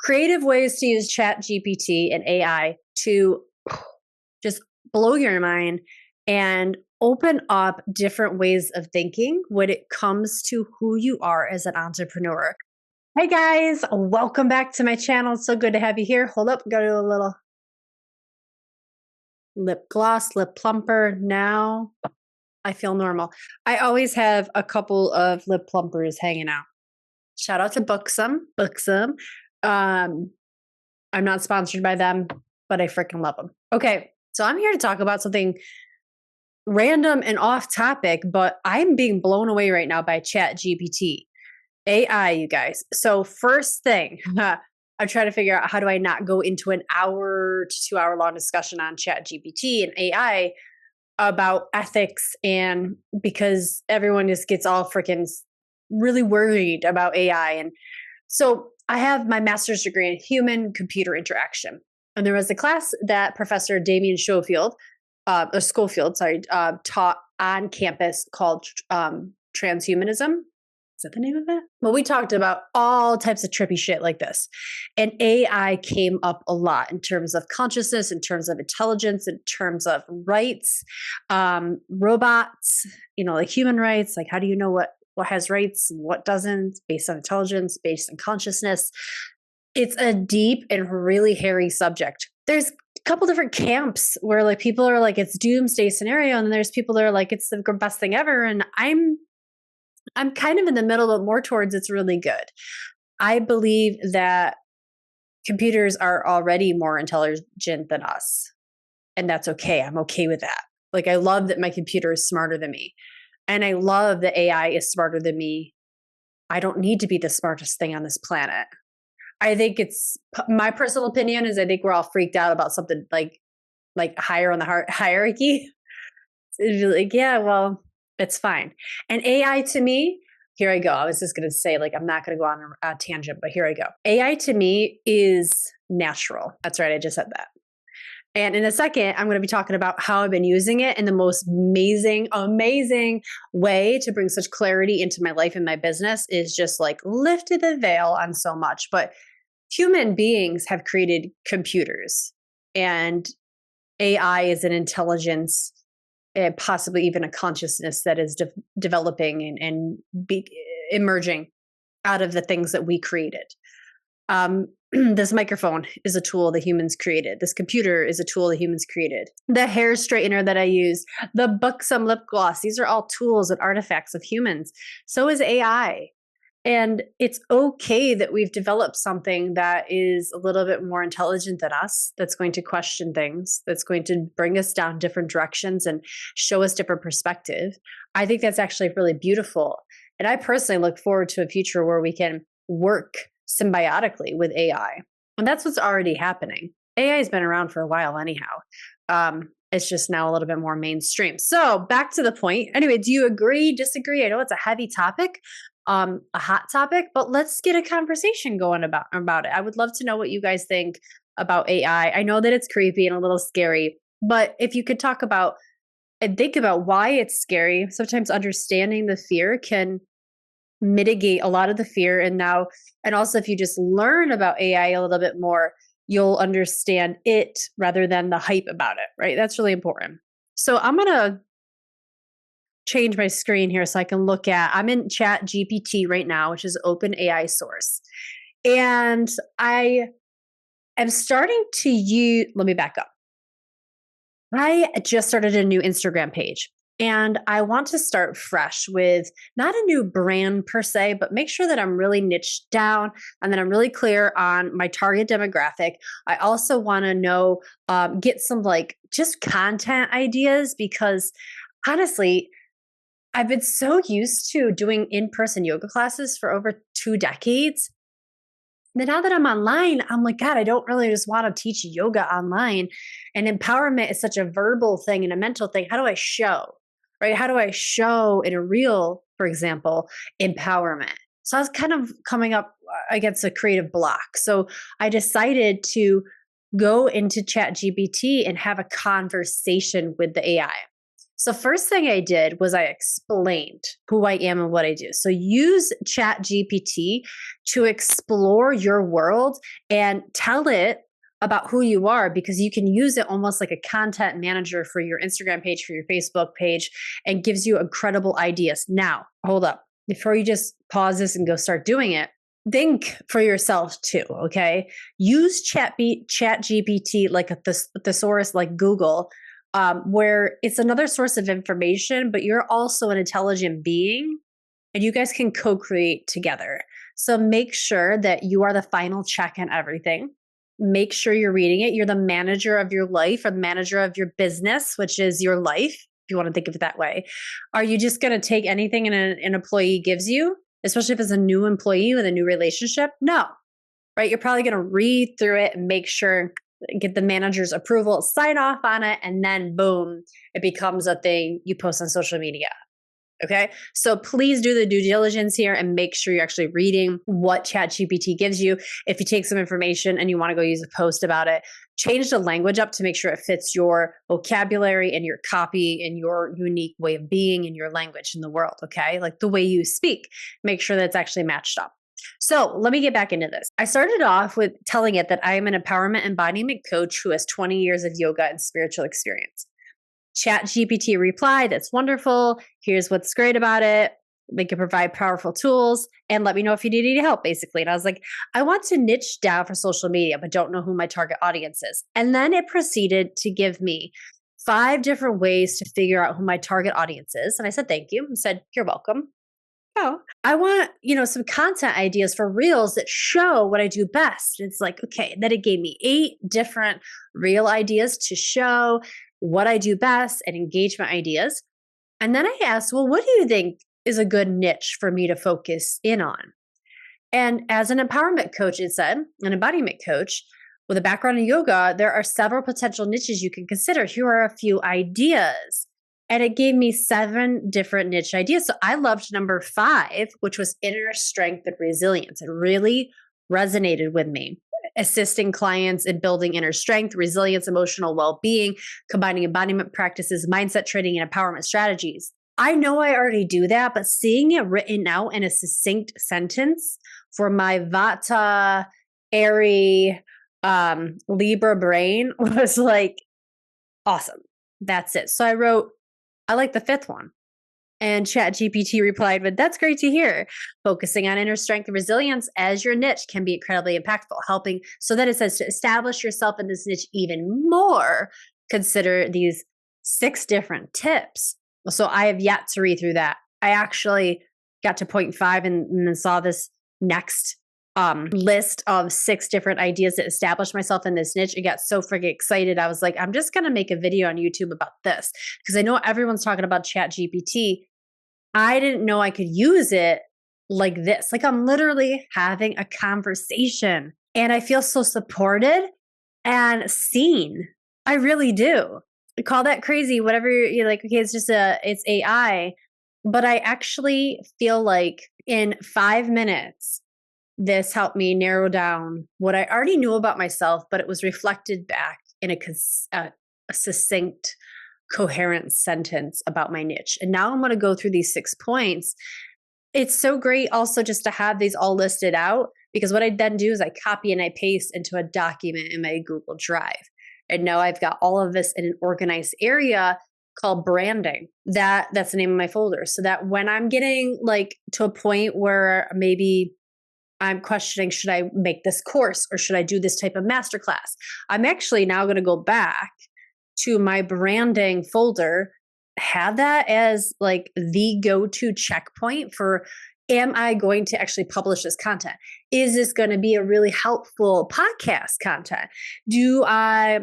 creative ways to use ChatGPT and AI to just blow your mind and open up different ways of thinking when it comes to who you are as an entrepreneur. Hey guys, welcome back to my channel. It's so good to have you here. Hold up, go to a little lip gloss, lip plumper. Now I feel normal. I always have a couple of lip plumpers hanging out. Shout out to Booksome. I'm not sponsored by them, but I freaking love them. Okay, so I'm here to talk about something random and off topic, but I'm being blown away right now by ChatGPT. AI, you guys. So first thing, I'm trying to figure out how do I not go into an hour to 2 hour long discussion on ChatGPT and AI about ethics, and because everyone just gets all freaking really worried about AI. And so I have my master's degree in human computer interaction. And there was a class that Professor Damien Schofield, taught on campus called transhumanism. Is that the name of it? Well, we talked about all types of trippy shit like this. And AI came up a lot in terms of consciousness, in terms of intelligence, in terms of rights, robots, like human rights. Like, how do you know what has rights and what doesn't, based on intelligence, based on consciousness? It's a deep and really hairy subject. There's a couple different camps where like people are like, it's doomsday scenario. And then there's people that are like, it's the best thing ever. And I'm kind of in the middle, but more towards it's really good. I believe that computers are already more intelligent than us. And that's okay. I'm okay with that. Like, I love that my computer is smarter than me. And I love that AI is smarter than me. I don't need to be the smartest thing on this planet. I think it's my personal opinion is I think we're all freaked out about something like higher on the hierarchy. It's like, yeah, well, it's fine. And AI to me, here I go. I was just going to say, like, I'm not going to go on a tangent, but here I go. AI to me is natural. That's right. I just said that. And in a second, I'm going to be talking about how I've been using it in the most amazing way to bring such clarity into my life and my business. Is just like lifted the veil on so much. But human beings have created computers, and AI is an intelligence, possibly even a consciousness that is developing and emerging out of the things that we created. This microphone is a tool that humans created. This computer is a tool that humans created. The hair straightener that I use, the Booksome lip gloss, these are all tools and artifacts of humans. So is AI. And it's okay that we've developed something that is a little bit more intelligent than us, that's going to question things, that's going to bring us down different directions and show us different perspective. I think that's actually really beautiful. And I personally look forward to a future where we can work symbiotically with AI. And that's what's already happening. AI has been around for a while anyhow. It's just now a little bit more mainstream. So back to the point. Anyway, do you agree, disagree? I know it's a heavy topic, a hot topic, but let's get a conversation going about it. I would love to know what you guys think about AI. I know that it's creepy and a little scary, but if you could talk about and think about why it's scary, sometimes understanding the fear can mitigate a lot of the fear. And also if you just learn about AI a little bit more, you'll understand it rather than the hype about it, right? That's really important. So I'm going to change my screen here so I can look at, I'm in ChatGPT right now, which is open AI source. And I am starting to use, let me back up. I just started a new Instagram page. And I want to start fresh with not a new brand per se, but make sure that I'm really niched down and that I'm really clear on my target demographic. I also want to know, get some just content ideas, because honestly, I've been so used to doing in-person yoga classes for over 2 decades. And now that I'm online, I'm like, God, I don't really just want to teach yoga online. And empowerment is such a verbal thing and a mental thing. How do I show? Right? How do I show in a reel, for example, empowerment? So I was kind of coming up against a creative block. So I decided to go into ChatGPT and have a conversation with the AI. So first thing I did was I explained who I am and what I do. So use ChatGPT to explore your world and tell it about who you are, because you can use it almost like a content manager for your Instagram page, for your Facebook page, and gives you incredible ideas. Now, hold up. Before you just pause this and go start doing it, think for yourself too, okay? Use ChatGPT like a thesaurus like Google, where it's another source of information, but you're also an intelligent being and you guys can co create together. So make sure that you are the final check on everything. Make sure you're reading it. You're the manager of your life or the manager of your business, which is your life, if you want to think of it that way. Are you just going to take anything an employee gives you, especially if it's a new employee with a new relationship? No, right? You're probably going to read through it and make sure, get the manager's approval, sign off on it, and then boom, it becomes a thing you post on social media. Okay. So please do the due diligence here and make sure you're actually reading what ChatGPT gives you. If you take some information and you want to go use a post about it, change the language up to make sure it fits your vocabulary and your copy and your unique way of being in your language in the world. Okay. Like the way you speak, make sure that it's actually matched up. So let me get back into this. I started off with telling it that I am an empowerment embodiment coach who has 20 years of yoga and spiritual experience. ChatGPT replied, "That's wonderful. Here's what's great about it. They can provide powerful tools and let me know if you need any help," basically. And I was like, I want to niche down for social media, but don't know who my target audience is. And then it proceeded to give me 5 different ways to figure out who my target audience is. And I said, thank you. And said, you're welcome. Oh, I want, some content ideas for reels that show what I do best. It's like, okay, then it gave me 8 different reel ideas to show what I do best and engagement ideas. And then I asked, well, what do you think is a good niche for me to focus in on? And as an empowerment coach, it said, an embodiment coach with a background in yoga, there are several potential niches you can consider. Here are a few ideas. And it gave me 7 different niche ideas. So I loved number 5, which was inner strength and resilience. It really resonated with me. Assisting clients in building inner strength, resilience, emotional well-being, combining embodiment practices, mindset training, and empowerment strategies. I know I already do that, but seeing it written out in a succinct sentence for my Vata, Airy, Libra brain was like, awesome. That's it. So I wrote, I like the 5th one. And ChatGPT replied with, "That's great to hear. Focusing on inner strength and resilience as your niche can be incredibly impactful, helping." So then it says, to establish yourself in this niche even more, consider these 6 different tips. So I have yet to read through that. I actually got to point 5 and then saw this next list of 6 different ideas to establish myself in this niche. I got so freaking excited. I was like, I'm just going to make a video on YouTube about this because I know everyone's talking about ChatGPT. I didn't know I could use it like this. Like I'm literally having a conversation and I feel so supported and seen. I really do. Call that crazy, whatever you're like, okay, it's AI. But I actually feel like in 5 minutes, this helped me narrow down what I already knew about myself, but it was reflected back in a succinct, coherent sentence about my niche. And now I'm going to go through these 6 points. It's so great also just to have these all listed out, because what I then do is I copy and I paste into a document in my Google Drive. And now I've got all of this in an organized area called branding. That's the name of my folder. So that when I'm getting like to a point where maybe I'm questioning, should I make this course or should I do this type of masterclass? I'm actually now going to go back to my branding folder, have that as like the go-to checkpoint for, am I going to actually publish this content? Is this going to be a really helpful podcast content? Do I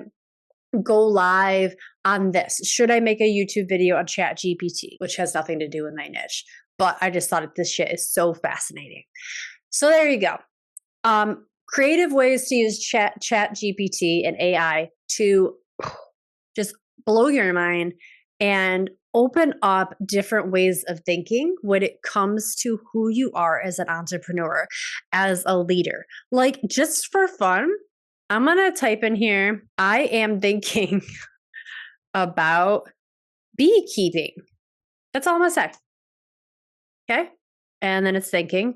go live on this? Should I make a YouTube video on ChatGPT, which has nothing to do with my niche? But I just thought that this shit is so fascinating. So there you go. Creative ways to use ChatGPT and AI to just blow your mind and open up different ways of thinking when it comes to who you are as an entrepreneur, as a leader. Like just for fun, I'm going to type in here, I am thinking about Beekeeping. That's all I'm gonna say. Okay. And then it's thinking.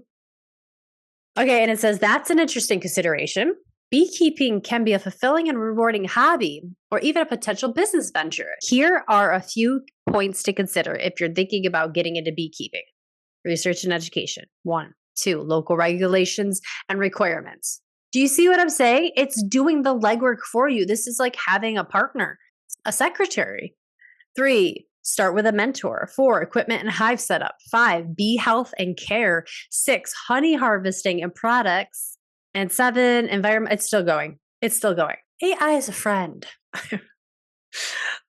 Okay. And it says that's an interesting consideration. Beekeeping can be a fulfilling and rewarding hobby or even a potential business venture. Here are a few points to consider if you're thinking about getting into beekeeping. Research and education. 1. 2. Local regulations and requirements. Do you see what I'm saying? It's doing the legwork for you. This is like having a partner, a secretary. 3. Start with a mentor. 4. Equipment and hive setup. 5. Bee health and care. 6. Honey harvesting and products. And 7. Environment. It's still going. It's still going. AI is a friend.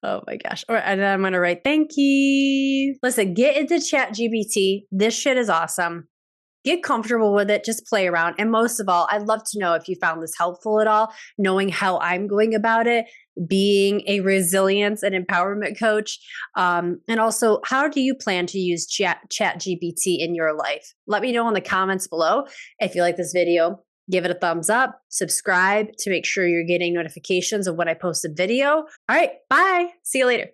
Oh my gosh. All right, and then I'm going to write, thank you. Listen, get into ChatGPT. This shit is awesome. Get comfortable with it. Just play around. And most of all, I'd love to know if you found this helpful at all, knowing how I'm going about it, being a resilience and empowerment coach. And also, how do you plan to use ChatGPT in your life? Let me know in the comments below. If you like this video, give it a thumbs up, subscribe to make sure you're getting notifications of when I post a video. All right, bye. See you later.